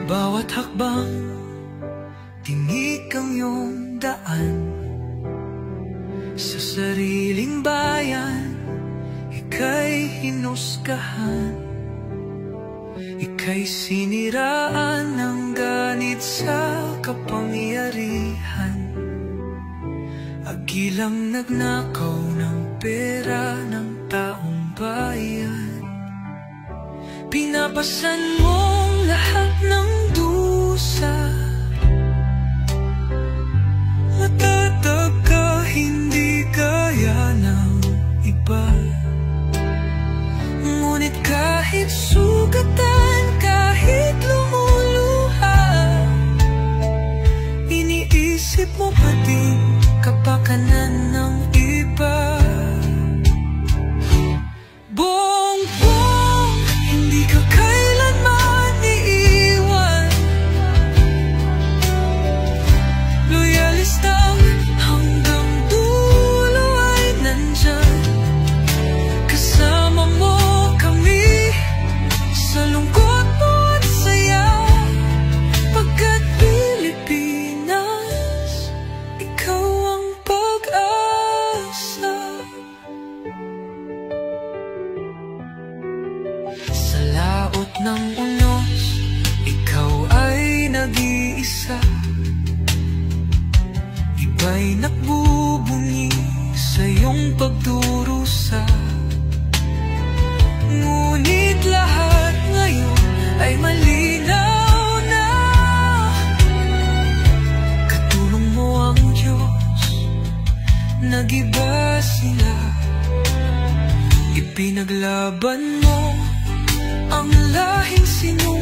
bawat hakbang, tinik ang iyong daan. Sa sariling bayan, ika'y hinusgahan. Ika'y siniraan ng ganit sa kapangyarihan. Agilang nagnakaw ng pera ng taong bayan. Pinapasan mong lahat ng dusa. Matatag ka, hindi kaya ng iba. Ngunit kahit sugatan, kahit lumuluha, iniisip mo pa din kapakanan ng iba. Bongbong, hindi ka kailanman iiwan. Loyalistang hanggang dulo ay nandyan. Kasama mo kami sa lungkot mo at saya. Pagkat Pilipinas, ikaw ang pag-asa. Sa laot ng unos, ikaw ay nag-iisa. Iba'y nagbubunyi sa iyong pagdurusa. Ngunit lahat ngayon ay malinaw na. Katulong mo ang Diyos, nag-iba sila. Ipinaglaban mo ang lahing sinusunod.